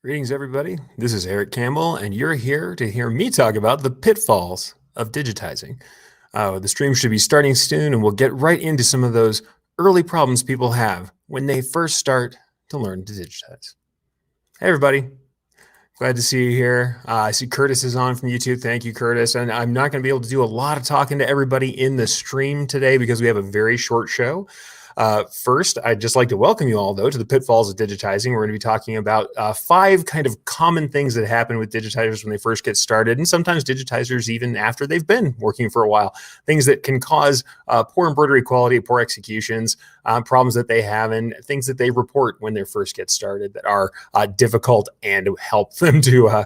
Greetings, everybody. This is Erich Campbell, and you're here to hear me talk about the pitfalls of digitizing. The stream should be starting soon, and we'll get right into some of those early problems people have when they first start to learn to digitize. Hey, everybody. Glad to see you here. I see Curtis is on from YouTube. Thank you, Curtis. And I'm not going to be able to do a lot of talking to everybody in the stream today because we have a very short show. First, I'd just like to welcome you all, though, to the pitfalls of digitizing. We're going to be talking about 5 kind of common things that happen with digitizers when they first get started, and sometimes digitizers even after they've been working for a while. Things that can cause poor embroidery quality, poor executions, problems that they have, and things that they report when they first get started that are difficult and help them to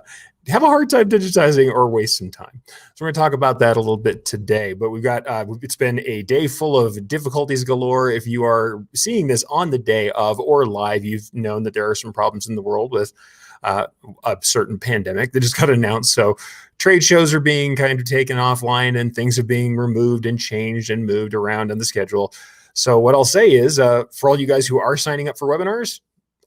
have a hard time digitizing or waste some time. So we're going to talk about that a little bit today, but we've got, it's been a day full of difficulties galore. If you are seeing this on the day of or live, you've known that there are some problems in the world with a certain pandemic that just got announced. So trade shows are being kind of taken offline and things are being removed and changed and moved around on the schedule. So what I'll say is for all you guys who are signing up for webinars,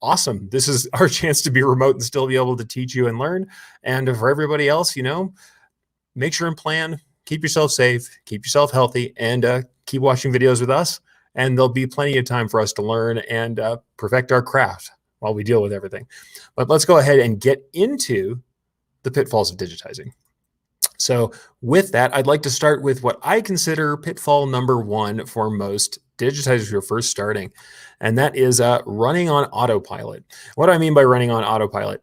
awesome. This is our chance to be remote and still be able to teach you and learn. And for everybody else, make sure and plan, keep yourself safe, keep yourself healthy, and keep watching videos with us. And there'll be plenty of time for us to learn and perfect our craft while we deal with everything. But let's go ahead and get into the pitfalls of digitizing. So with that, I'd like to start with what I consider pitfall number 1 for most digitizers who are first starting, and that is running on autopilot. What do I mean by running on autopilot?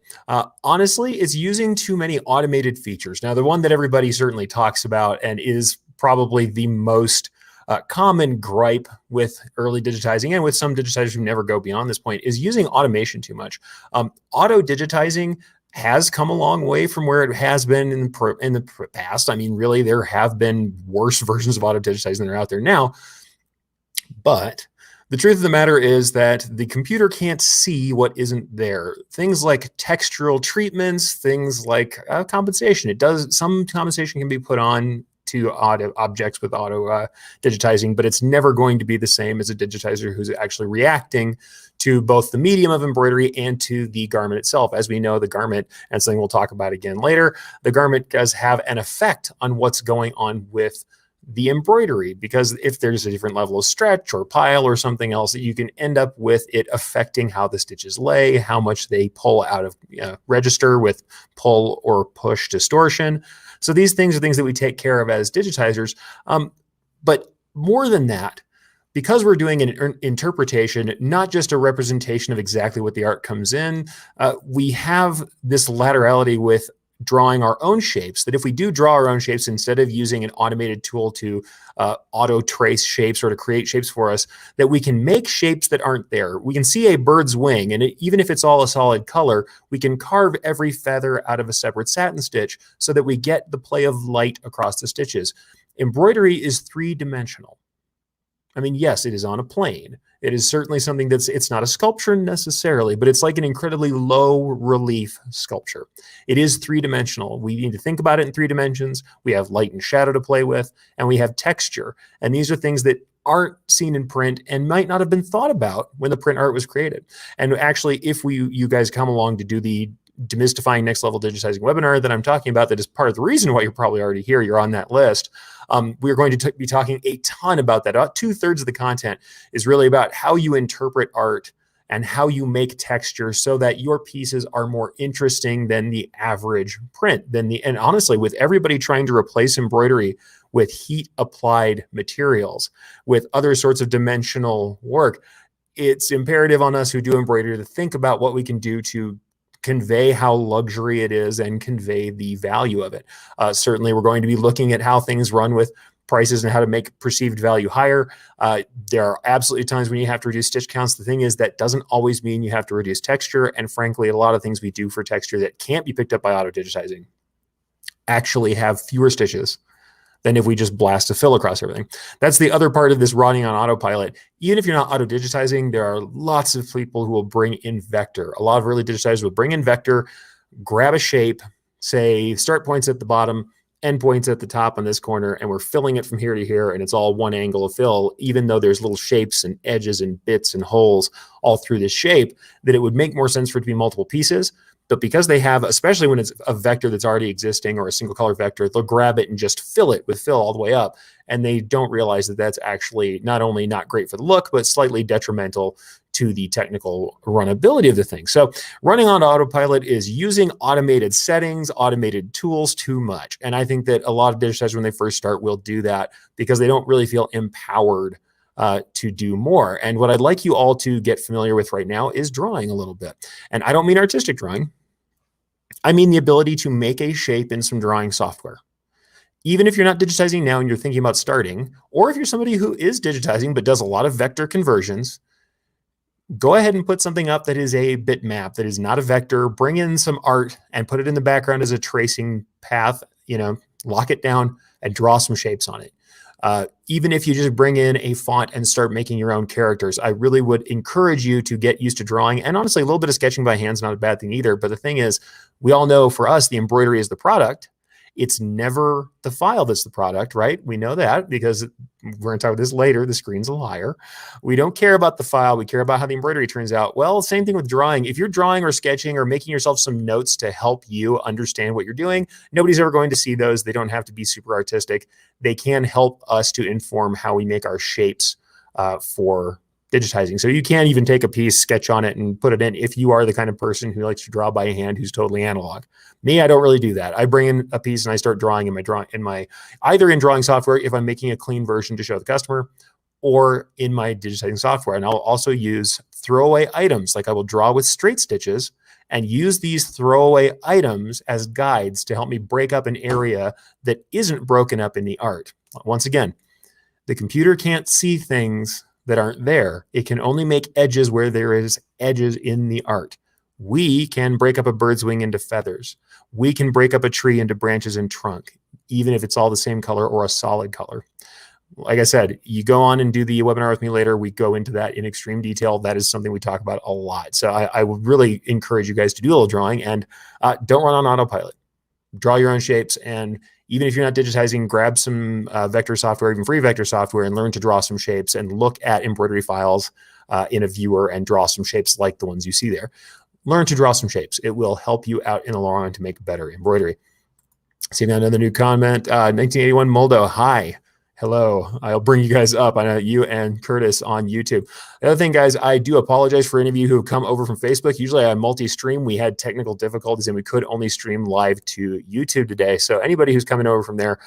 Honestly, it's using too many automated features. Now, the one that everybody certainly talks about and is probably the most common gripe with early digitizing and with some digitizers who never go beyond this point is using automation too much. Auto digitizing has come a long way from where it has been in the past. I mean, really, there have been worse versions of auto digitizing that are out there now. But the truth of the matter is that the computer can't see what isn't there. Things like textural treatments, things like compensation. Some compensation can be put on to objects with auto digitizing, but it's never going to be the same as a digitizer who's actually reacting to both the medium of embroidery and to the garment itself. As we know, the garment, and something we'll talk about again later, the garment does have an effect on what's going on with the embroidery, because if there's a different level of stretch or pile or something else, that you can end up with it affecting how the stitches lay, how much they pull out of register with pull or push distortion. So these things are things that we take care of as digitizers. But more than that, because we're doing an interpretation, not just a representation of exactly what the art comes in, we have this laterality with drawing our own shapes, that if we do draw our own shapes, instead of using an automated tool to auto trace shapes or to create shapes for us, that we can make shapes that aren't there. We can see a bird's wing, and even if it's all a solid color, we can carve every feather out of a separate satin stitch so that we get the play of light across the stitches. Embroidery is 3-dimensional. I mean, yes, it is on a plane. It is certainly something it's not a sculpture necessarily, but it's like an incredibly low relief sculpture. It is 3-dimensional. We need to think about it in 3 dimensions. We have light and shadow to play with, and we have texture. And these are things that aren't seen in print and might not have been thought about when the print art was created. And actually, if you guys come along to do the Demystifying Next Level Digitizing webinar that I'm talking about, that is part of the reason why you're probably already here, you're on that list. We're going to be talking a ton about that. About 2/3 of the content is really about how you interpret art and how you make texture so that your pieces are more interesting than the average print. And honestly, with everybody trying to replace embroidery with heat applied materials, with other sorts of dimensional work, it's imperative on us who do embroidery to think about what we can do to convey how luxury it is and convey the value of it. Certainly, we're going to be looking at how things run with prices and how to make perceived value higher. There are absolutely times when you have to reduce stitch counts. The thing is, that doesn't always mean you have to reduce texture. And frankly, a lot of things we do for texture that can't be picked up by auto digitizing actually have fewer stitches than if we just blast a fill across everything. That's the other part of this running on autopilot. Even if you're not auto digitizing, there are lots of people who will bring in vector. A lot of early digitizers will bring in vector, grab a shape, say start points at the bottom, end points at the top on this corner, and we're filling it from here to here, and it's all one angle of fill, even though there's little shapes and edges and bits and holes all through this shape, that it would make more sense for it to be multiple pieces. But because they have, especially when it's a vector that's already existing or a single color vector, they'll grab it and just fill it with fill all the way up. And they don't realize that that's actually not only not great for the look, but slightly detrimental to the technical runnability of the thing. So running on autopilot is using automated settings, automated tools too much. And I think that a lot of digitizers, when they first start, will do that because they don't really feel empowered to do more. And what I'd like you all to get familiar with right now is drawing a little bit. And I don't mean artistic drawing. I mean the ability to make a shape in some drawing software. Even if you're not digitizing now and you're thinking about starting, or if you're somebody who is digitizing but does a lot of vector conversions, go ahead and put something up that is a bitmap, that is not a vector. Bring in some art and put it in the background as a tracing path, lock it down and draw some shapes on it. Even if you just bring in a font and start making your own characters, I really would encourage you to get used to drawing. And honestly, a little bit of sketching by hand is not a bad thing either. But the thing is, we all know for us, the embroidery is the product. It's never the file that's the product, right? We know that because we're going to talk about this later. The screen's a liar. We don't care about the file. We care about how the embroidery turns out. Well, same thing with drawing. If you're drawing or sketching or making yourself some notes to help you understand what you're doing, nobody's ever going to see those. They don't have to be super artistic. They can help us to inform how we make our shapes for digitizing. So you can even take a piece, sketch on it, and put it in if you are the kind of person who likes to draw by hand, who's totally analog. Me, I don't really do that. I bring in a piece and I start drawing in my either in drawing software if I'm making a clean version to show the customer, or in my digitizing software. And I'll also use throwaway items, like I will draw with straight stitches and use these throwaway items as guides to help me break up an area that isn't broken up in the art. Once again, the computer can't see things that aren't there. It can only make edges where there is edges in the art. We can break up a bird's wing into feathers. We can break up a tree into branches and trunk, even if it's all the same color or a solid color. Like I said, you go on and do the webinar with me later. We go into that in extreme detail. That is something we talk about a lot. So I would really encourage you guys to do a little drawing, and don't run on autopilot. Draw your own shapes, and even if you're not digitizing, grab some vector software, even free vector software, and learn to draw some shapes and look at embroidery files in a viewer and draw some shapes like the ones you see there. Learn to draw some shapes. It will help you out in the long run to make better embroidery. See now another new comment. 1981 Moldo, hi. Hello. I'll bring you guys up. I know you and Curtis on YouTube. The other thing, guys, I do apologize for any of you who have come over from Facebook. Usually I multi-stream. We had technical difficulties and we could only stream live to YouTube today. So anybody who's coming over from there,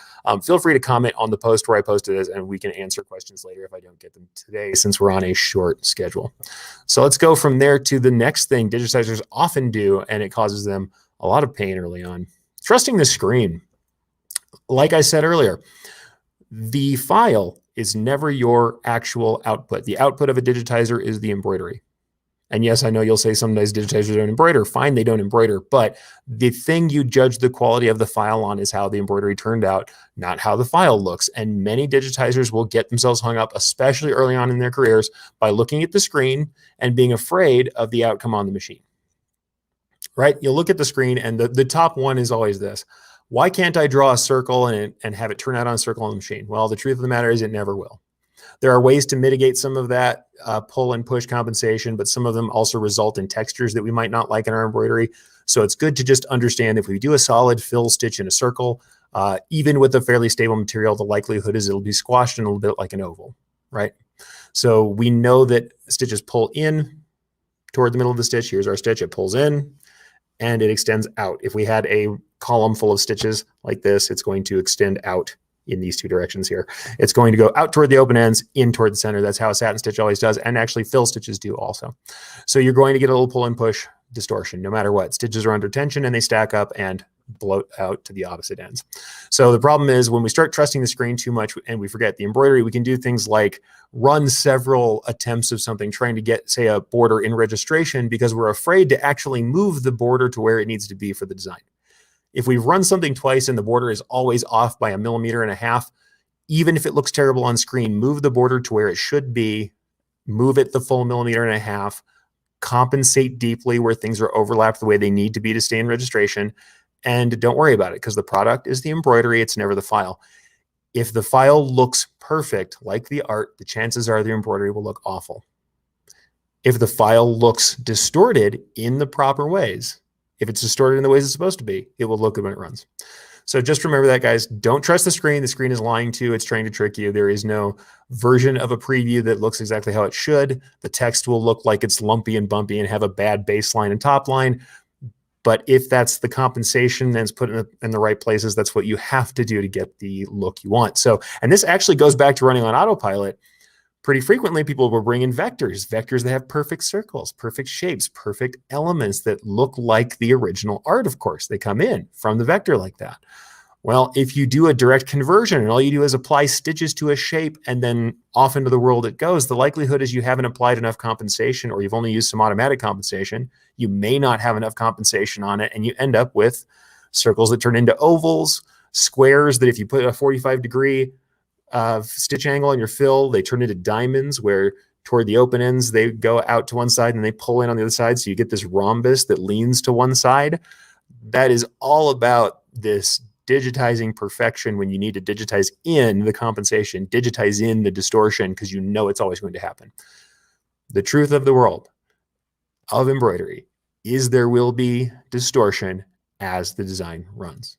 feel free to comment on the post where I posted this, and we can answer questions later if I don't get them today, since we're on a short schedule. So let's go from there to the next thing digitizers often do, and it causes them a lot of pain early on. Trusting the screen. Like I said earlier, the file is never your actual output. The output of a digitizer is the embroidery. And yes, I know you'll say sometimes digitizers don't embroider. Fine, they don't embroider. But the thing you judge the quality of the file on is how the embroidery turned out, not how the file looks. And many digitizers will get themselves hung up, especially early on in their careers, by looking at the screen and being afraid of the outcome on the machine. Right? You'll look at the screen, and the top one is always this. Why can't I draw a circle and have it turn out on a circle on the machine? Well, the truth of the matter is it never will. There are ways to mitigate some of that pull and push compensation, but some of them also result in textures that we might not like in our embroidery. So it's good to just understand if we do a solid fill stitch in a circle, even with a fairly stable material, the likelihood is it'll be squashed in a little bit like an oval, right? So we know that stitches pull in toward the middle of the stitch. Here's our stitch. It pulls in and it extends out. If we had a column full of stitches like this, it's going to extend out in these two directions here. It's going to go out toward the open ends, in toward the center. That's how a satin stitch always does, and actually fill stitches do also. So you're going to get a little pull and push distortion no matter what. Stitches are under tension and they stack up and bloat out to the opposite ends. So the problem is when we start trusting the screen too much and we forget the embroidery, we can do things like run several attempts of something trying to get, say, a border in registration because we're afraid to actually move the border to where it needs to be for the design. If we've run something twice and the border is always off by 1.5 millimeters, even if it looks terrible on screen, move the border to where it should be, move it the full 1.5 millimeters, compensate deeply where things are overlapped the way they need to be to stay in registration, and don't worry about it because the product is the embroidery. It's never the file. If the file looks perfect, like the art, the chances are the embroidery will look awful. If the file looks distorted in the proper ways, If it's distorted in the ways it's supposed to be, it will look good when it runs. So just remember that, guys. Don't trust the screen. The screen is lying to you. It's trying to trick you. There is no version of a preview that looks exactly how it should. The text will look like it's lumpy and bumpy and have a bad baseline and top line. But if that's the compensation and it's put in the right places, that's what you have to do to get the look you want. So, and this actually goes back to running on Autopilot. Pretty frequently, people will bring in vectors that have perfect circles, perfect shapes, perfect elements that look like the original art, of course. They come in from the vector like that. Well, if you do a direct conversion and all you do is apply stitches to a shape and then off into the world it goes, the likelihood is you haven't applied enough compensation, or you've only used some automatic compensation. You may not have enough compensation on it, and you end up with circles that turn into ovals, squares that if you put a 45-degree stitch angle on your fill, they turn into diamonds, where toward the open ends, they go out to one side and they pull in on the other side. So you get this rhombus that leans to one side. That is all about this digitizing perfection when you need to digitize in the compensation, digitize in the distortion, because you know it's always going to happen. The truth of the world of embroidery is there will be distortion as the design runs.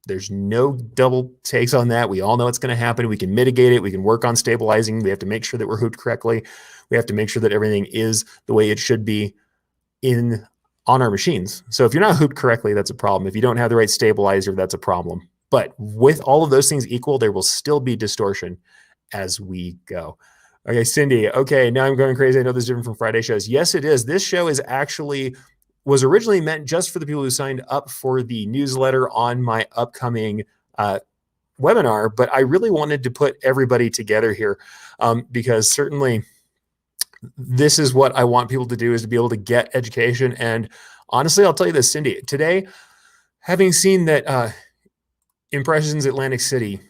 There's no double takes on that. We all know it's going to happen. We can mitigate it. We can work on stabilizing. We have to make sure that we're hooped correctly. We have to make sure that everything is the way it should be on our machines. So if you're not hooped correctly, that's a problem. If you don't have the right stabilizer, that's a problem. But with all of those things equal, there will still be distortion as we go. Okay, Cindy. Okay, now I'm going crazy. I know this is different from Friday shows. Yes, it is. This show was originally meant just for the people who signed up for the newsletter on my upcoming webinar, but I really wanted to put everybody together here because certainly this is what I want people to do, is to be able to get education. And honestly, I'll tell you this, Cindy, today, having seen that Impressions Atlantic City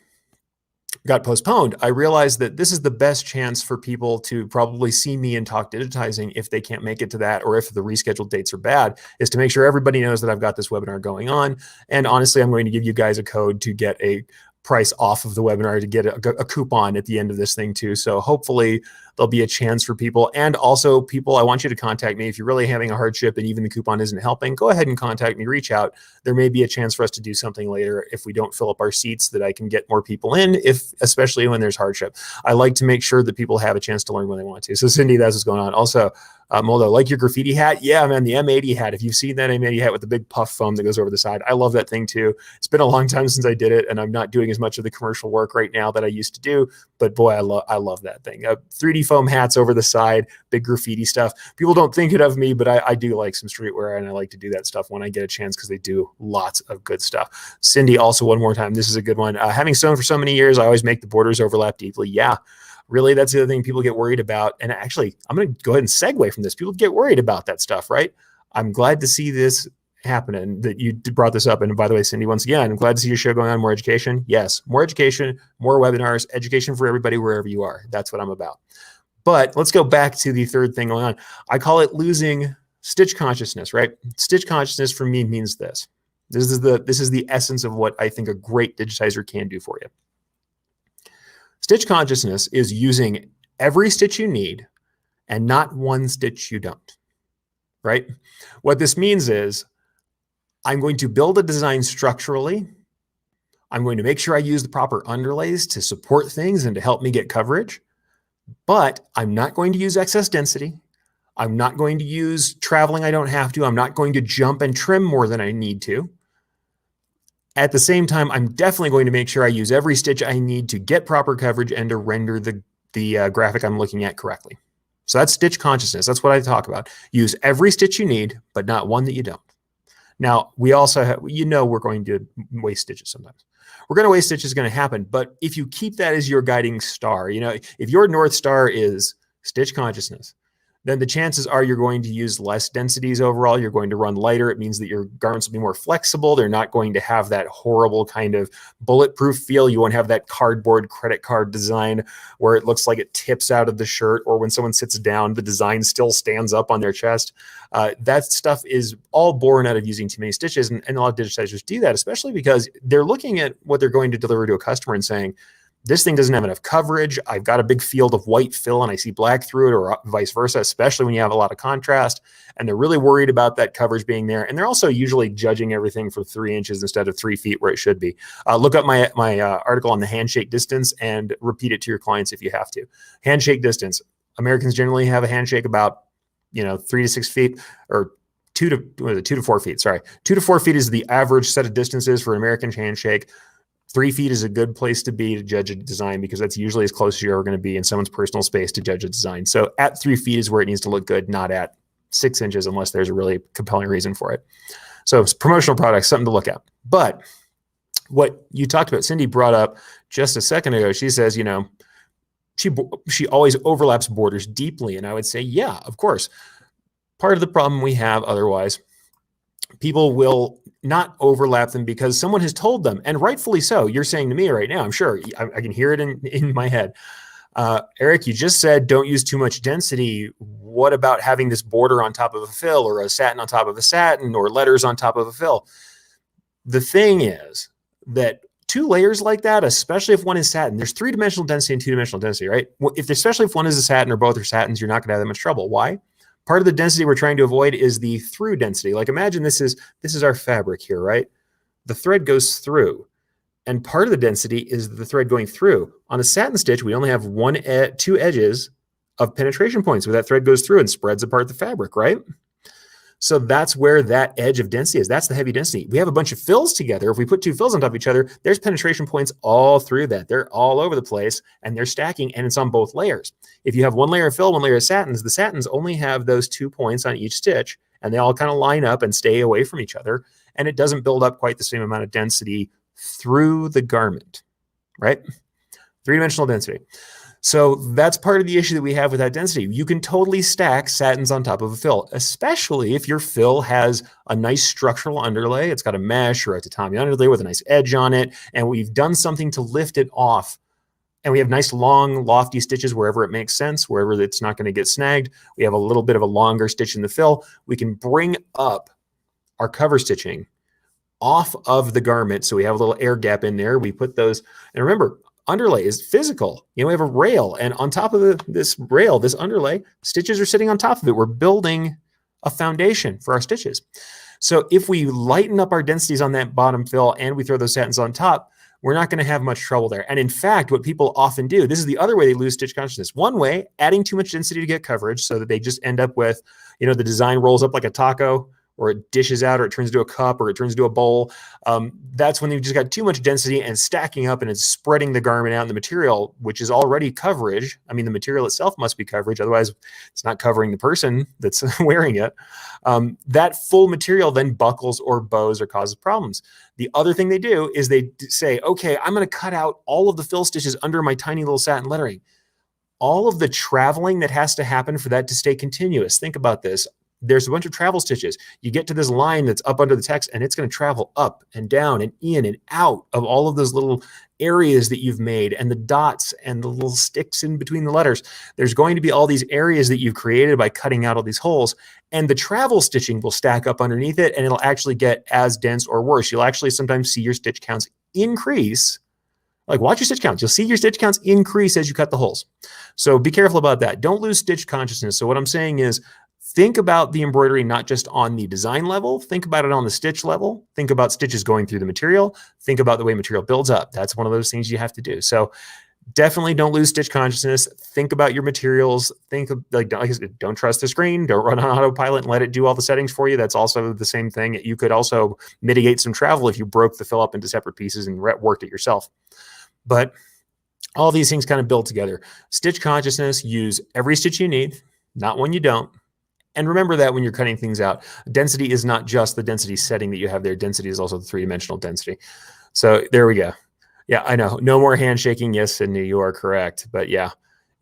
got postponed, I realized that this is the best chance for people to probably see me and talk digitizing if they can't make it to that, or if the rescheduled dates are bad, is to make sure everybody knows that I've got this webinar going on. And honestly, I'm going to give you guys a code to get a price off of the webinar, to get a coupon at the end of this thing too. So hopefully there'll be a chance for people. And also, people, I want you to contact me if you're really having a hardship and even the coupon isn't helping. Go ahead and contact me, reach out. There may be a chance for us to do something later if we don't fill up our seats, that I can get more people in, especially when there's hardship. I like to make sure that people have a chance to learn when they want to. So Cindy, that's what's going on. Also, Moldo, like your graffiti hat? Yeah, man, the M80 hat. If you've seen that M80 hat with the big puff foam that goes over the side, I love that thing too. It's been a long time since I did it, and I'm not doing as much of the commercial work right now that I used to do, but boy, I love that thing. 3D foam hats over the side, big graffiti stuff. People don't think it of me, but I do like some streetwear, and I like to do that stuff when I get a chance, because they do lots of good stuff. Cindy, also one more time, this is a good one. Having sewn for so many years, I always make the borders overlap deeply. Yeah. Really, that's the other thing people get worried about. And actually, I'm going to go ahead and segue from this. People get worried about that stuff, right? I'm glad to see this happen and that you brought this up. And by the way, Cindy, once again, I'm glad to see your show going on. More education. Yes, more education, more webinars, education for everybody wherever you are. That's what I'm about. But let's go back to the third thing going on. I call it losing stitch consciousness, right? Stitch consciousness for me means this. This is the essence of what I think a great digitizer can do for you. Stitch consciousness is using every stitch you need and not one stitch you don't, right? What this means is I'm going to build a design structurally. I'm going to make sure I use the proper underlays to support things and to help me get coverage, but I'm not going to use excess density. I'm not going to use traveling I don't have to. I'm not going to jump and trim more than I need to. At the same time, I'm definitely going to make sure I use every stitch I need to get proper coverage and to render the graphic I'm looking at correctly. So that's stitch consciousness. That's what I talk about. Use every stitch you need, but not one that you don't. Now, we also have, we're going to waste stitches sometimes. We're going to waste stitches, going to happen. But if you keep that as your guiding star, if your North Star is stitch consciousness, then the chances are you're going to use less densities overall. You're going to run lighter. It means that your garments will be more flexible. They're not going to have that horrible kind of bulletproof feel. You won't have that cardboard credit card design where it looks like it tips out of the shirt, or when someone sits down, the design still stands up on their chest. That stuff is all born out of using too many stitches. And a lot of digitizers do that, especially because they're looking at what they're going to deliver to a customer and saying, this thing doesn't have enough coverage. I've got a big field of white fill and I see black through it, or vice versa, especially when you have a lot of contrast. And they're really worried about that coverage being there. And they're also usually judging everything for 3 inches instead of 3 feet where it should be. Look up my article on the handshake distance and repeat it to your clients if you have to. Handshake distance. Americans generally have a handshake about 3 to 6 feet, or 2 to 4 feet. Sorry, 2 to 4 feet is the average set of distances for an American handshake. 3 feet is a good place to be to judge a design, because that's usually as close as you're ever going to be in someone's personal space to judge a design. So at 3 feet is where it needs to look good, not at 6 inches, unless there's a really compelling reason for it. So promotional products, something to look at. But what you talked about, Cindy brought up just a second ago, she says, she always overlaps borders deeply. And I would say, yeah, of course. Part of the problem we have otherwise, people will not overlap them because someone has told them, and rightfully so. You're saying to me right now, I'm sure I can hear it in my head. Erich, you just said don't use too much density. What about having this border on top of a fill, or a satin on top of a satin, or letters on top of a fill? The thing is that 2 layers like that, especially if one is satin, there's 3-dimensional density and 2-dimensional density, right? Especially if one is a satin or both are satins, you're not going to have that much trouble. Why? Part of the density we're trying to avoid is the through density. Like imagine this is our fabric here, right? The thread goes through, and part of the density is the thread going through. On a satin stitch, we only have 2 edges of penetration points where that thread goes through and spreads apart the fabric, right? So that's where that edge of density is. That's the heavy density. We have a bunch of fills together. If we put 2 fills on top of each other, there's penetration points all through that. They're all over the place, and they're stacking, and it's on both layers. If you have 1 layer of fill, 1 layer of satins, the satins only have those 2 points on each stitch, and they all kind of line up and stay away from each other, and it doesn't build up quite the same amount of density through the garment, right? 3-dimensional density. So that's part of the issue that we have with that density. You can totally stack satins on top of a fill, especially if your fill has a nice structural underlay. It's got a mesh or a tatami underlay with a nice edge on it, and we've done something to lift it off. And we have nice, long, lofty stitches wherever it makes sense, wherever it's not going to get snagged. We have a little bit of a longer stitch in the fill. We can bring up our cover stitching off of the garment, so we have a little air gap in there. We put those, and remember, underlay is physical. We have a rail, and on top of this rail, this underlay, stitches are sitting on top of it. We're building a foundation for our stitches. So if we lighten up our densities on that bottom fill and we throw those satins on top, we're not going to have much trouble there. And in fact, what people often do, this is the other way they lose stitch consciousness. One way, adding too much density to get coverage so that they just end up with, the design rolls up like a taco, or it dishes out, or it turns into a cup, or it turns into a bowl. That's when you've just got too much density and stacking up, and it's spreading the garment out in the material, which is already coverage. I mean, the material itself must be coverage. Otherwise, it's not covering the person that's wearing it. That full material then buckles or bows or causes problems. The other thing they do is they say, okay, I'm going to cut out all of the fill stitches under my tiny little satin lettering. All of the traveling that has to happen for that to stay continuous. Think about this. There's a bunch of travel stitches. You get to this line that's up under the text, and it's going to travel up and down and in and out of all of those little areas that you've made, and the dots and the little sticks in between the letters. There's going to be all these areas that you've created by cutting out all these holes, and the travel stitching will stack up underneath it, and it'll actually get as dense or worse. You'll actually sometimes see your stitch counts increase. Like, watch your stitch counts. You'll see your stitch counts increase as you cut the holes. So be careful about that. Don't lose stitch consciousness. So what I'm saying is, think about the embroidery not just on the design level, think about it on the stitch level, think about stitches going through the material, think about the way material builds up. That's one of those things you have to do. So definitely don't lose stitch consciousness. Think about your materials. Think of, like I said, don't trust the screen. Don't run on autopilot and let it do all the settings for you. That's also the same thing. You could also mitigate some travel if you broke the fill up into separate pieces and worked it yourself. But all these things kind of build together. Stitch consciousness, use every stitch you need, not one you don't. And remember that when you're cutting things out, density is not just the density setting that you have there. Density is also the 3-dimensional density. So there we go. Yeah, I know. No more handshaking. Yes, and you are correct. But yeah,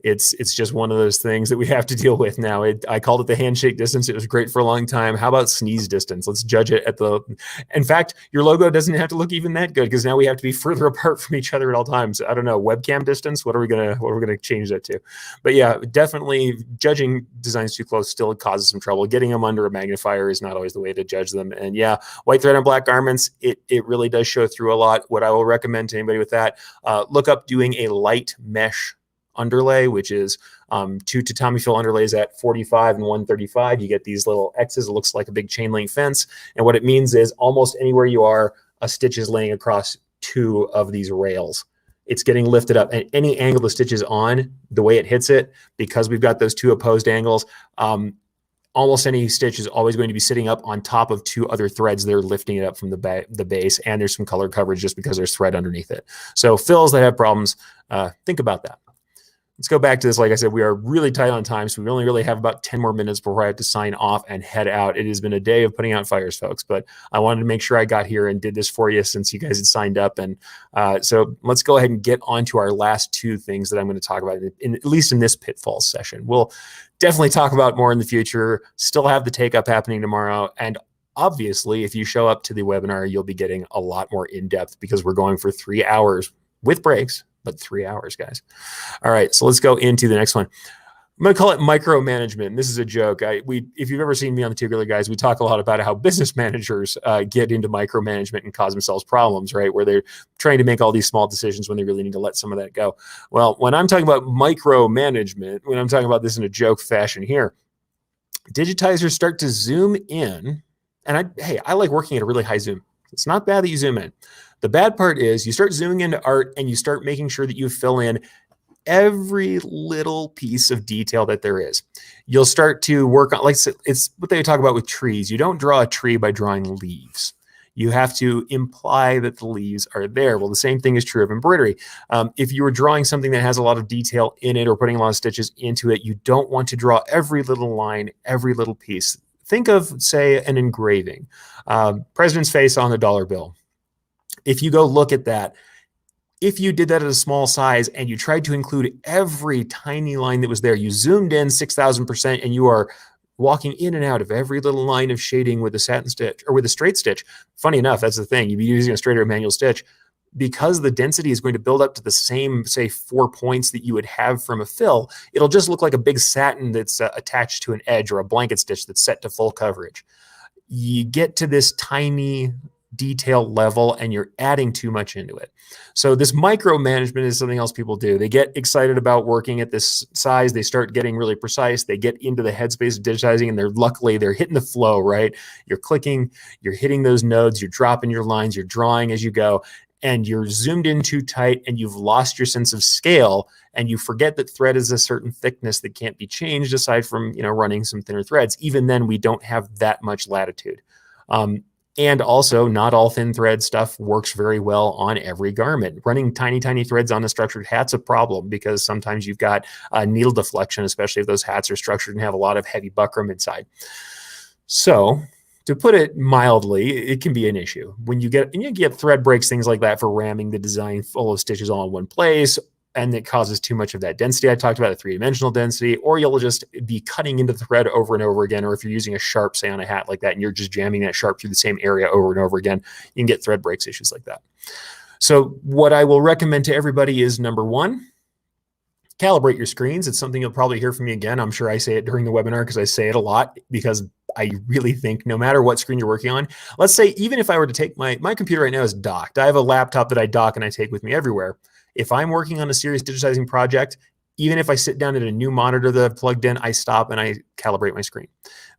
It's just one of those things that we have to deal with now. I called it the handshake distance. It was great for a long time. How about sneeze distance? Let's judge it at the. In fact, your logo doesn't have to look even that good because now we have to be further apart from each other at all times. I don't know, webcam distance. What are we gonna change that to? But yeah, definitely judging designs too close still causes some trouble. Getting them under a magnifier is not always the way to judge them. And yeah, white thread on black garments, it really does show through a lot. What I will recommend to anybody with that, look up doing a light mesh underlay, which is two tatami fill underlays at 45 and 135. You get these little X's. It looks like a big chain link fence. And what it means is almost anywhere you are, a stitch is laying across two of these rails. It's getting lifted up. And any angle the stitch is on, the way it hits it, because we've got those two opposed angles, almost any stitch is always going to be sitting up on top of two other threads that are lifting it up from the base. And there's some color coverage just because there's thread underneath it. So fills that have problems, think about that. Let's go back to this. Like I said, we are really tight on time, so we only really have about 10 more minutes before I have to sign off and head out. It has been a day of putting out fires, folks, but I wanted to make sure I got here and did this for you since you guys had signed up. And so let's go ahead and get on to our last two things that I'm going to talk about, at least in this Pitfalls session. We'll definitely talk about more in the future, still have the take up happening tomorrow. And obviously, if you show up to the webinar, you'll be getting a lot more in-depth because we're going for 3 hours with breaks, but 3 hours, guys. All right, so let's go into the next one. I'm going to call it micromanagement. This is a joke. If you've ever seen me on the Tubular Guys, we talk a lot about how business managers get into micromanagement and cause themselves problems, right? Where they're trying to make all these small decisions when they really need to let some of that go. Well, when I'm talking about micromanagement, when I'm talking about this in a joke fashion here, digitizers start to zoom in. And I like working at a really high zoom. It's not bad that you zoom in. The bad part is you start zooming into art and you start making sure that you fill in every little piece of detail that there is. You'll start to work on, like it's what they talk about with trees. You don't draw a tree by drawing leaves. You have to imply that the leaves are there. Well, the same thing is true of embroidery. If you were drawing something that has a lot of detail in it or putting a lot of stitches into it, you don't want to draw every little line, every little piece. Think of, say, an engraving. President's face on the dollar bill. If you go look at that, if you did that at a small size and you tried to include every tiny line that was there, you zoomed in 6,000% and you are walking in and out of every little line of shading with a satin stitch or with a straight stitch. Funny enough, that's the thing. You'd be using a straight or manual stitch because the density is going to build up to the same, say, 4 points that you would have from a fill. It'll just look like a big satin that's attached to an edge or a blanket stitch that's set to full coverage. You get to this tiny detail level and you're adding too much into it. So this micromanagement is something else people do. They get excited about working at this size. They start getting really precise. They get into the headspace of digitizing and they're hitting the flow, right? You're clicking, you're hitting those nodes, you're dropping your lines, you're drawing as you go, and you're zoomed in too tight and you've lost your sense of scale and you forget that thread is a certain thickness that can't be changed aside from, running some thinner threads. Even then, we don't have that much latitude. And also, not all thin thread stuff works very well on every garment. Running tiny, tiny threads on a structured hat's a problem because sometimes you've got needle deflection, especially if those hats are structured and have a lot of heavy buckram inside. So, to put it mildly, it can be an issue. When you get thread breaks, things like that for ramming the design full of stitches all in one place, and it causes too much of that density. I talked about the three-dimensional density, or you'll just be cutting into the thread over and over again, or if you're using a sharp, say, on a hat like that, and you're just jamming that sharp through the same area over and over again, you can get thread breaks issues like that. So what I will recommend to everybody is, number one, calibrate your screens. It's something you'll probably hear from me again. I'm sure I say it during the webinar because I say it a lot, because I really think no matter what screen you're working on, let's say even if I were to take my computer right now is docked. I have a laptop that I dock and I take with me everywhere. If I'm working on a serious digitizing project, even if I sit down at a new monitor that I've plugged in, I stop and I calibrate my screen.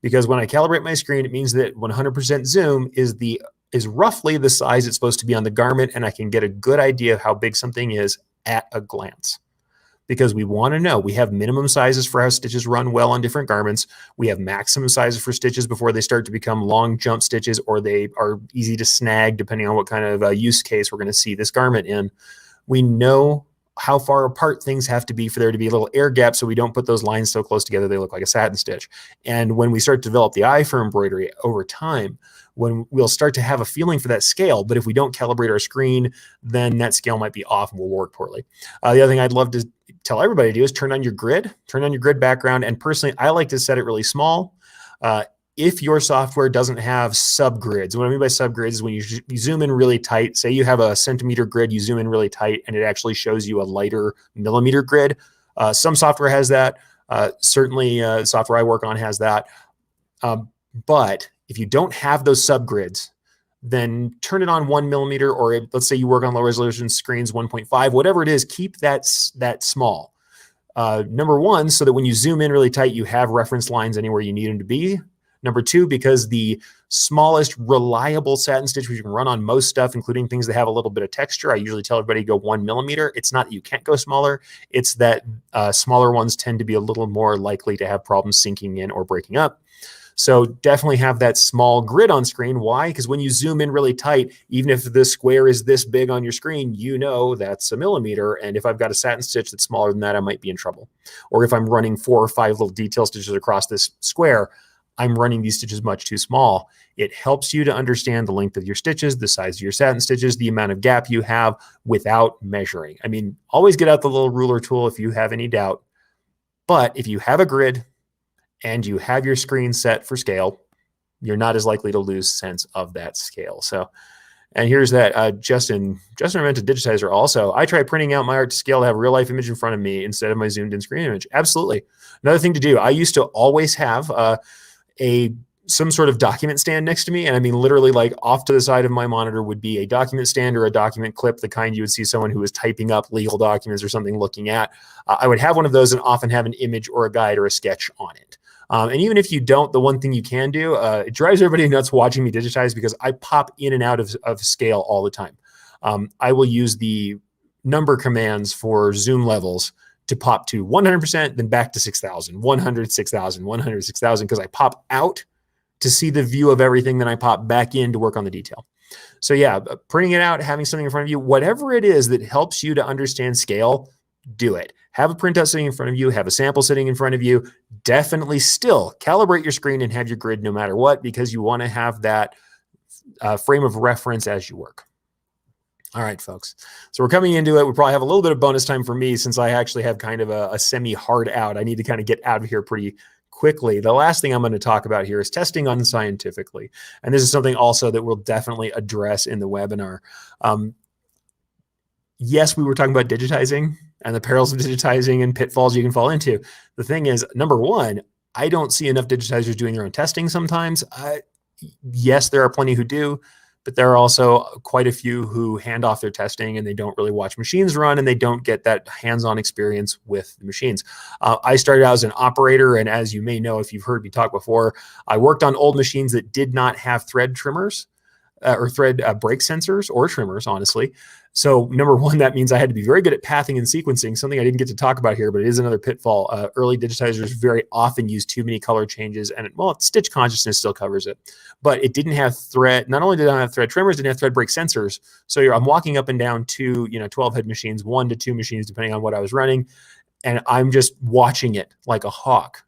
Because when I calibrate my screen, it means that 100% zoom is roughly the size it's supposed to be on the garment, and I can get a good idea of how big something is at a glance. Because we want to know, we have minimum sizes for how stitches run well on different garments. We have maximum sizes for stitches before they start to become long jump stitches, or they are easy to snag depending on what kind of use case we're going to see this garment in. We know how far apart things have to be for there to be a little air gap so we don't put those lines so close together they look like a satin stitch. And when we start to develop the eye for embroidery over time, when we'll start to have a feeling for that scale, but if we don't calibrate our screen, then that scale might be off and will work poorly. The other thing I'd love to tell everybody to do is turn on your grid background. And personally, I like to set it really small. If your software doesn't have subgrids, what I mean by subgrids is when you zoom in really tight, say you have a centimeter grid, you zoom in really tight and it actually shows you a lighter millimeter grid. Some software has that. Certainly software I work on has that. But if you don't have those subgrids, then turn it on 1 millimeter, or let's say you work on low resolution screens, 1.5, whatever it is, keep that small. Number one, so that when you zoom in really tight, you have reference lines anywhere you need them to be. Number two, because the smallest reliable satin stitch which you can run on most stuff, including things that have a little bit of texture, I usually tell everybody to go 1 millimeter. It's not that you can't go smaller. It's that smaller ones tend to be a little more likely to have problems sinking in or breaking up. So definitely have that small grid on screen. Why? Because when you zoom in really tight, even if the square is this big on your screen, you know that's a millimeter. And if I've got a satin stitch that's smaller than that, I might be in trouble. Or if I'm running 4 or 5 little detail stitches across this square, I'm running these stitches much too small. It helps you to understand the length of your stitches, the size of your satin stitches, the amount of gap you have without measuring. I mean, always get out the little ruler tool if you have any doubt. But if you have a grid and you have your screen set for scale, you're not as likely to lose sense of that scale. So, and here's that Justin invented Digitizer also. I try printing out my art to scale to have a real life image in front of me instead of my zoomed in screen image. Absolutely. Another thing to do, I used to always have some sort of document stand next to me. And I mean, literally like off to the side of my monitor would be a document stand or a document clip, the kind you would see someone who was typing up legal documents or something looking at. I would have one of those and often have an image or a guide or a sketch on it. And even if you don't, the one thing you can do, it drives everybody nuts watching me digitize because I pop in and out of scale all the time. I will use the number commands for zoom levels to pop to 100%, then back to 6,000, 100, 6,000, 100, 6,000, because I pop out to see the view of everything, then I pop back in to work on the detail. So yeah, printing it out, having something in front of you, whatever it is that helps you to understand scale, do it. Have a printout sitting in front of you, have a sample sitting in front of you. Definitely still calibrate your screen and have your grid no matter what, because you want to have that frame of reference as you work. All right, folks. So we're coming into it. We probably have a little bit of bonus time for me since I actually have kind of a semi-hard out. I need to kind of get out of here pretty quickly. The last thing I'm going to talk about here is testing unscientifically. And this is something also that we'll definitely address in the webinar. Yes, we were talking about digitizing and the perils of digitizing and pitfalls you can fall into. The thing is, number one, I don't see enough digitizers doing their own testing sometimes. Yes, there are plenty who do, but there are also quite a few who hand off their testing and they don't really watch machines run and they don't get that hands-on experience with the machines. I started out as an operator, and as you may know, if you've heard me talk before, I worked on old machines that did not have thread trimmers or thread brake sensors or trimmers, honestly. So number one, that means I had to be very good at pathing and sequencing, something I didn't get to talk about here, but it is another pitfall. Early digitizers very often use too many color changes, and stitch consciousness still covers it, but it didn't have thread. Not only did it not have thread trimmers, it didn't have thread brake sensors. So I'm walking up and down two, 12 head machines, 1 to 2 machines, depending on what I was running. And I'm just watching it like a hawk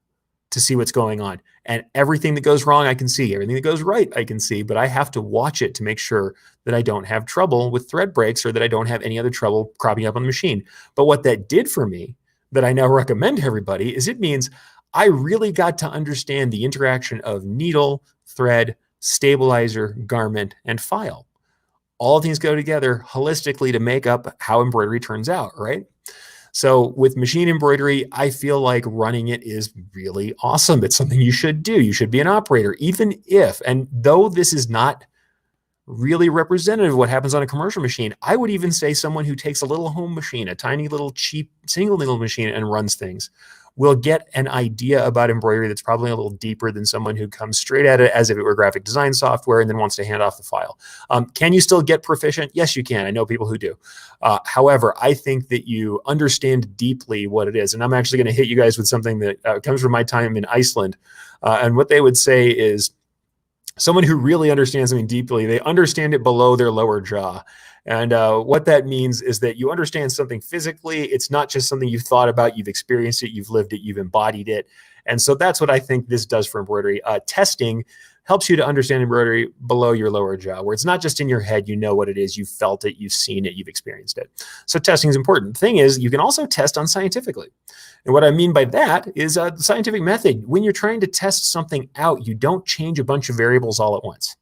to see what's going on. And everything that goes wrong, I can see. Everything that goes right, I can see. But I have to watch it to make sure that I don't have trouble with thread breaks or that I don't have any other trouble cropping up on the machine. But what that did for me, that I now recommend to everybody, is it means I really got to understand the interaction of needle, thread, stabilizer, garment, and file. All things go together holistically to make up how embroidery turns out, right? So with machine embroidery, I feel like running it is really awesome. It's something you should do. You should be an operator, even if, and though this is not really representative of what happens on a commercial machine, I would even say someone who takes a little home machine, a tiny little cheap single needle machine, and runs things will get an idea about embroidery that's probably a little deeper than someone who comes straight at it as if it were graphic design software and then wants to hand off the file. Can you still get proficient? Yes, you can. I know people who do. However, I think that you understand deeply what it is. And I'm actually going to hit you guys with something that comes from my time in Iceland. And what they would say is, someone who really understands something deeply, they understand it below their lower jaw. And what that means is that you understand something physically. It's not just something you've thought about, you've experienced it, you've lived it, you've embodied it. And so that's what I think this does for embroidery. Testing helps you to understand embroidery below your lower jaw, where it's not just in your head, you know what it is, you've felt it, you've seen it, you've experienced it. So testing is important. The thing is, you can also test unscientifically. And what I mean by that is the scientific method. When you're trying to test something out, you don't change a bunch of variables all at once.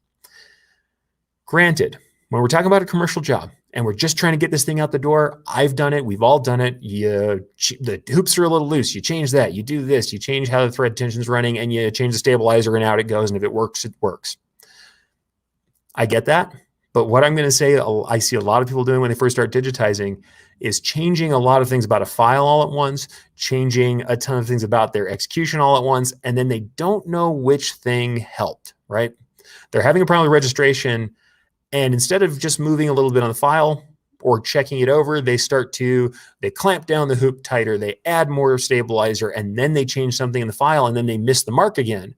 Granted, when we're talking about a commercial job and we're just trying to get this thing out the door, I've done it, we've all done it. The hoops are a little loose, you change that, you do this, you change how the thread tension's running, and you change the stabilizer and out it goes, and if it works, it works. I get that, but what I'm going to say I see a lot of people doing when they first start digitizing is changing a lot of things about a file all at once, changing a ton of things about their execution all at once, and then they don't know which thing helped, right? They're having a problem with registration, and instead of just moving a little bit on the file or checking it over, they clamp down the hoop tighter, they add more stabilizer, and then they change something in the file, and then they miss the mark again.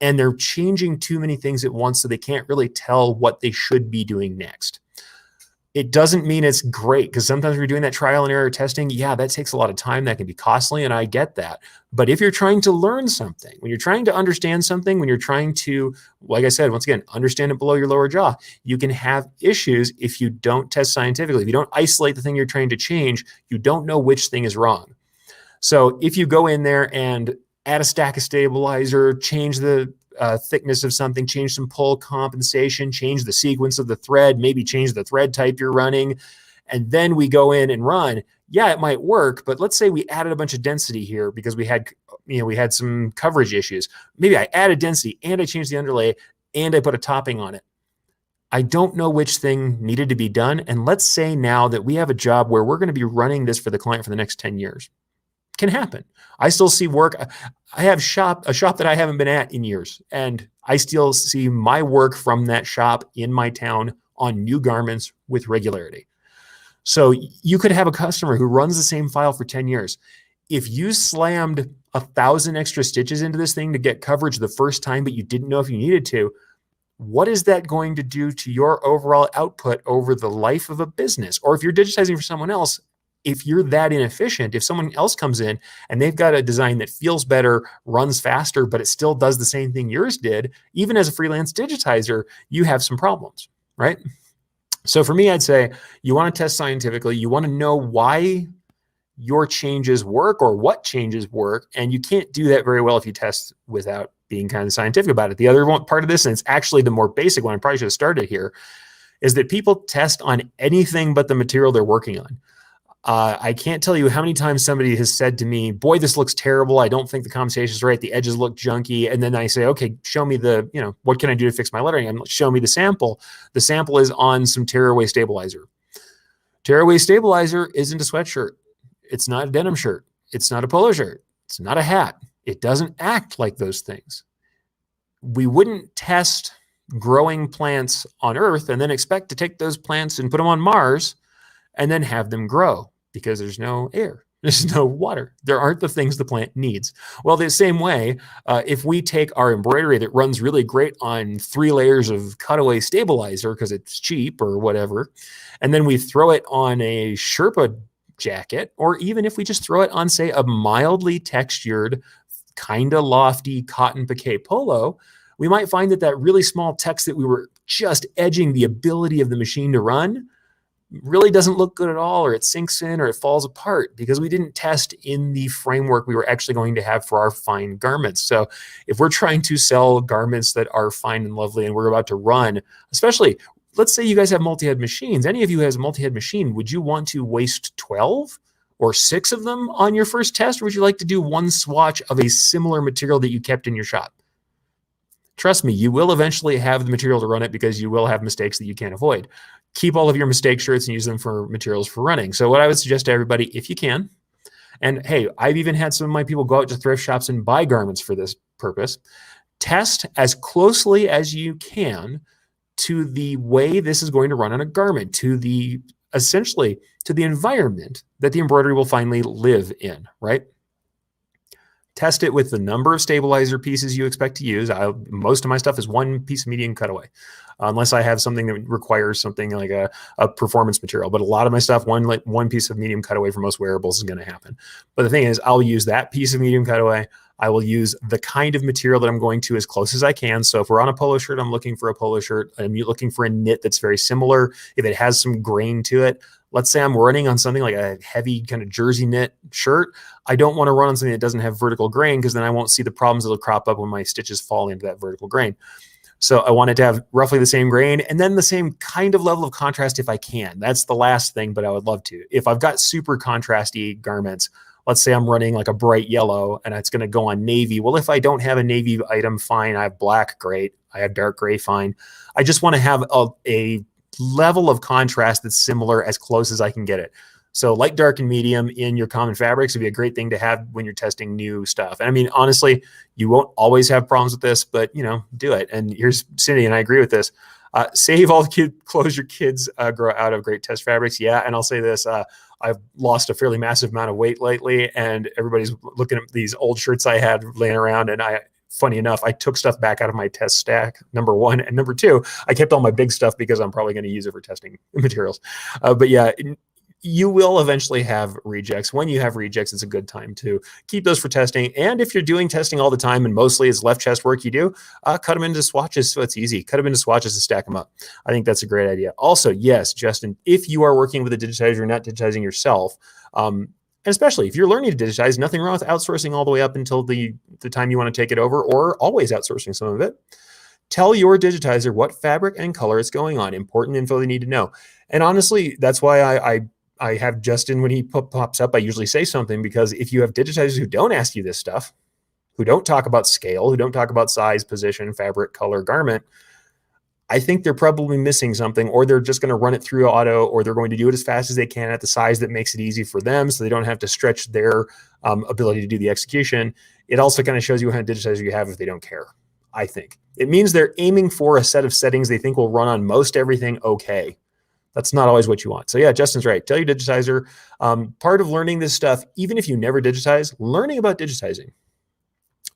And they're changing too many things at once, so they can't really tell what they should be doing next. It doesn't mean it's great, because sometimes when you're doing that trial and error testing, yeah, that takes a lot of time. That can be costly, and I get that. But if you're trying to learn something, when you're trying to understand something, when you're trying to, like I said, once again, understand it below your lower jaw, you can have issues if you don't test scientifically. If you don't isolate the thing you're trying to change, you don't know which thing is wrong. So if you go in there and add a stack of stabilizer, change the thickness of something, change some pull compensation, change the sequence of the thread, maybe change the thread type you're running, and then we go in and run, yeah, it might work, but let's say we added a bunch of density here because we had some coverage issues. Maybe I added density and I changed the underlay and I put a topping on it. I don't know which thing needed to be done. And let's say now that we have a job where we're going to be running this for the client for the next 10 years. Can happen. I still see work. I have a shop that I haven't been at in years, and I still see my work from that shop in my town on new garments with regularity. So you could have a customer who runs the same file for 10 years. If you slammed 1,000 extra stitches into this thing to get coverage the first time, but you didn't know if you needed to, what is that going to do to your overall output over the life of a business? Or if you're digitizing for someone else, if you're that inefficient, if someone else comes in and they've got a design that feels better, runs faster, but it still does the same thing yours did, even as a freelance digitizer, you have some problems, right? So for me, I'd say you want to test scientifically. You want to know why your changes work or what changes work. And you can't do that very well if you test without being kind of scientific about it. The other one part of this, and it's actually the more basic one, I probably should have started here, is that people test on anything but the material they're working on. I can't tell you how many times somebody has said to me, boy, this looks terrible. I don't think the compensation is right. The edges look junky. And then I say, okay, show me what can I do to fix my lettering? And show me the sample. The sample is on some tearaway stabilizer. Tearaway stabilizer isn't a sweatshirt. It's not a denim shirt. It's not a polo shirt. It's not a hat. It doesn't act like those things. We wouldn't test growing plants on Earth and then expect to take those plants and put them on Mars and then have them grow, because there's no air, there's no water. There aren't the things the plant needs. Well, the same way, if we take our embroidery that runs really great on 3 layers of cutaway stabilizer because it's cheap or whatever, and then we throw it on a Sherpa jacket, or even if we just throw it on, say, a mildly textured, kind of lofty cotton piqué polo, we might find that really small text that we were just edging the ability of the machine to run really doesn't look good at all, or it sinks in, or it falls apart because we didn't test in the framework we were actually going to have for our fine garments. So if we're trying to sell garments that are fine and lovely and we're about to run, especially, let's say you guys have multi-head machines. Any of you has a multi-head machine, would you want to waste 12 or 6 of them on your first test? Or would you like to do one swatch of a similar material that you kept in your shop? Trust me, you will eventually have the material to run it because you will have mistakes that you can't avoid. Keep all of your mistake shirts and use them for materials for running. So what I would suggest to everybody, if you can, and hey, I've even had some of my people go out to thrift shops and buy garments for this purpose, test as closely as you can to the way this is going to run on a garment, essentially to the environment that the embroidery will finally live in, right? Test it with the number of stabilizer pieces you expect to use. Most of my stuff is 1 piece of medium cutaway, unless I have something that requires something like a performance material. But a lot of my stuff, one piece of medium cutaway for most wearables is going to happen. But the thing is, I'll use that piece of medium cutaway. I will use the kind of material that I'm going to as close as I can. So if we're on a polo shirt, I'm looking for a polo shirt. I'm looking for a knit that's very similar. If it has some grain to it, let's say I'm running on something like a heavy kind of jersey knit shirt. I don't want to run on something that doesn't have vertical grain, because then I won't see the problems that'll crop up when my stitches fall into that vertical grain. So I want it to have roughly the same grain and then the same kind of level of contrast if I can. That's the last thing, but I would love to. If I've got super contrasty garments, let's say I'm running like a bright yellow and it's going to go on navy. Well, if I don't have a navy item, fine. I have black, great. I have dark gray, fine. I just want to have a level of contrast that's similar, as close as I can get it. So light, dark, and medium in your common fabrics would be a great thing to have when you're testing new stuff. And I mean, honestly, you won't always have problems with this, but do it. And here's Cindy, and I agree with this. Save all the clothes your kids grow out of great test fabrics. Yeah, and I'll say this. I've lost a fairly massive amount of weight lately, and everybody's looking at these old shirts I had laying around, and funny enough, I took stuff back out of my test stack, number one. And number two, I kept all my big stuff because I'm probably going to use it for testing materials. But yeah, you will eventually have rejects. When you have rejects, it's a good time to keep those for testing. And if you're doing testing all the time and mostly it's left chest work you do, cut them into swatches so it's easy. Cut them into swatches and stack them up. I think that's a great idea. Also, yes, Justin, if you are working with a digitizer, you're not digitizing yourself, and especially if you're learning to digitize, nothing wrong with outsourcing all the way up until the time you want to take it over, or always outsourcing some of it. Tell your digitizer what fabric and color it's going on. Important info they need to know. And honestly, that's why I have Justin, when he pops up, I usually say something, because if you have digitizers who don't ask you this stuff, who don't talk about scale, who don't talk about size, position, fabric, color, garment, I think they're probably missing something, or they're just going to run it through auto, or they're going to do it as fast as they can at the size that makes it easy for them, so they don't have to stretch their ability to do the execution. It also kind of shows you what kind of digitizer you have if they don't care, I think. It means they're aiming for a set of settings they think will run on most everything okay. That's not always what you want. So yeah, Justin's right. Tell your digitizer. Part of learning this stuff, even if you never digitize, learning about digitizing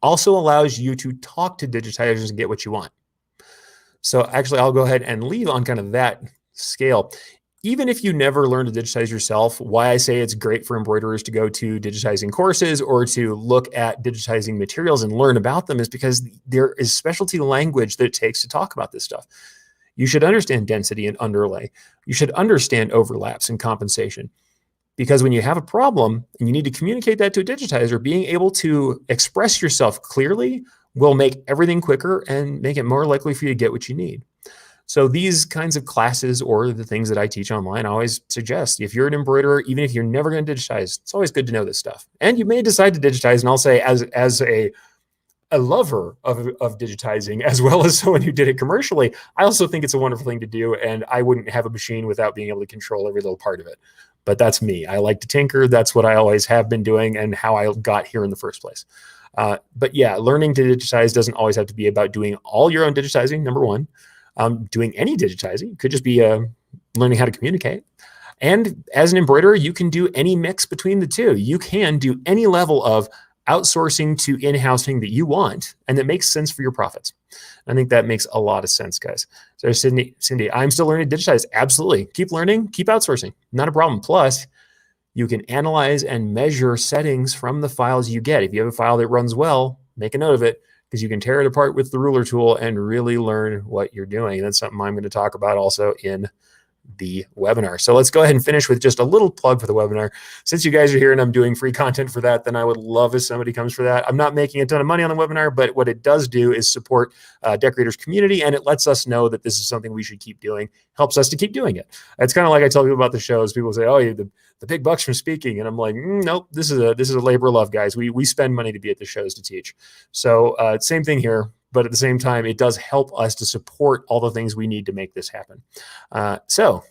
also allows you to talk to digitizers and get what you want. So actually, I'll go ahead and leave on kind of that scale. Even if you never learn to digitize yourself, why I say it's great for embroiderers to go to digitizing courses or to look at digitizing materials and learn about them is because there is specialty language that it takes to talk about this stuff. You should understand density and underlay. You should understand overlaps and compensation. Because when you have a problem and you need to communicate that to a digitizer, being able to express yourself clearly will make everything quicker and make it more likely for you to get what you need. So these kinds of classes, or the things that I teach online, I always suggest, if you're an embroiderer, even if you're never going to digitize, it's always good to know this stuff. And you may decide to digitize, and I'll say as a lover of digitizing, as well as someone who did it commercially, I also think it's a wonderful thing to do, and I wouldn't have a machine without being able to control every little part of it. But that's me. I like to tinker. That's what I always have been doing and how I got here in the first place. But yeah, learning to digitize doesn't always have to be about doing all your own digitizing, number one. Doing any digitizing could just be learning how to communicate. And as an embroiderer, you can do any mix between the two. You can do any level of outsourcing to in-housing that you want and that makes sense for your profits. I think that makes a lot of sense, guys. So Cindy, I'm still learning to digitize. Absolutely. Keep learning, keep outsourcing. Not a problem. Plus, you can analyze and measure settings from the files you get. If you have a file that runs well, make a note of it, because you can tear it apart with the ruler tool and really learn what you're doing. And that's something I'm going to talk about also in the webinar. So let's go ahead and finish with just a little plug for the webinar. Since you guys are here and I'm doing free content for that, then I would love if somebody comes for that. I'm not making a ton of money on the webinar, but what it does do is support decorators community, and it lets us know that this is something we should keep doing, helps us to keep doing it. It's kind of like I tell people about the shows. People say, oh, the big bucks from speaking. And I'm like, nope, this is a labor of love, guys. We spend money to be at the shows to teach. So same thing here. But at the same time, it does help us to support all the things we need to make this happen. So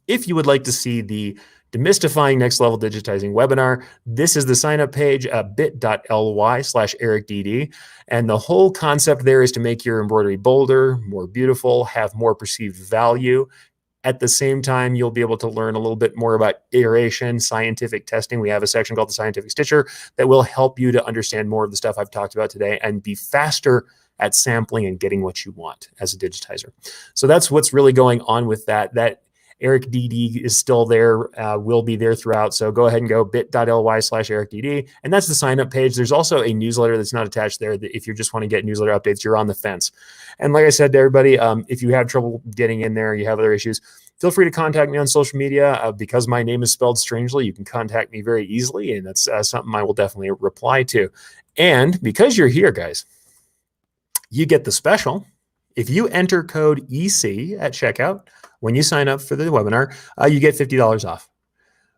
if you would like to see the Demystifying Next Level Digitizing webinar, this is the sign-up page, bit.ly/ErichDD. And the whole concept there is to make your embroidery bolder, more beautiful, have more perceived value. At the same time, you'll be able to learn a little bit more about iteration, scientific testing. We have a section called the Scientific Stitcher that will help you to understand more of the stuff I've talked about today and be faster at sampling and getting what you want as a digitizer. So that's what's really going on with that. Erich DD is still there, will be there throughout. So go ahead and go bit.ly/ErichDD. And that's the sign up page. There's also a newsletter that's not attached there that if you just want to get newsletter updates, you're on the fence. And like I said to everybody, if you have trouble getting in there, you have other issues, feel free to contact me on social media. Because my name is spelled strangely, you can contact me very easily. And that's something I will definitely reply to. And because you're here, guys, you get the special. If you enter code EC at checkout, when you sign up for the webinar, you get $50 off.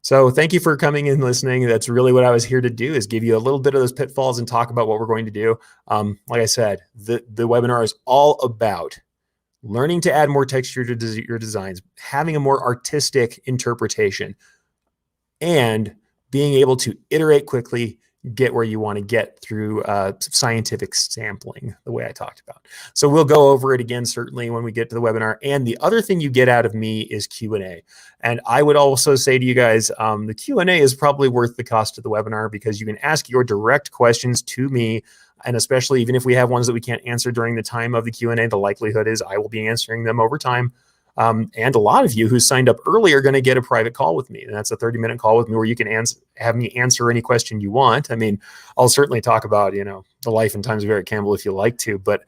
So thank you for coming and listening. That's really what I was here to do, is give you a little bit of those pitfalls and talk about what we're going to do. Like I said, the webinar is all about learning to add more texture to your designs, having a more artistic interpretation, and being able to iterate quickly, get where you want to get through scientific sampling, the way I talked about. So we'll go over it again, certainly, when we get to the webinar. And the other thing you get out of me is Q&A. And I would also say to you guys, the Q&A is probably worth the cost of the webinar, because you can ask your direct questions to me. And especially even if we have ones that we can't answer during the time of the Q&A, the likelihood is I will be answering them over time. And a lot of you who signed up early are going to get a private call with me. And that's a 30-minute call with me where you can have me answer any question you want. I mean, I'll certainly talk about, the life and times of Erich Campbell if you like to, but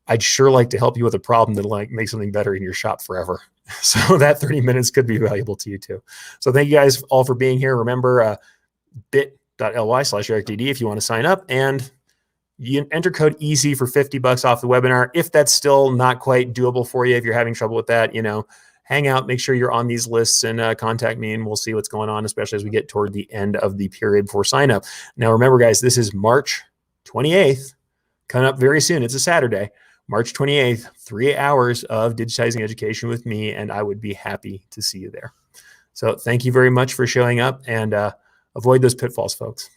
I'd sure like to help you with a problem that'll make something better in your shop forever. So that 30 minutes could be valuable to you too. So thank you guys all for being here. Remember, bit.ly/ErichDD if you want to sign up, and you enter code EC for $50 off the webinar. If that's still not quite doable for you, if you're having trouble with that, hang out, make sure you're on these lists, and contact me, and we'll see what's going on, especially as we get toward the end of the period for sign up. Now, remember, guys, this is March 28th, coming up very soon. It's a Saturday, March 28th, 3 hours of digitizing education with me, and I would be happy to see you there. So thank you very much for showing up, and avoid those pitfalls, folks.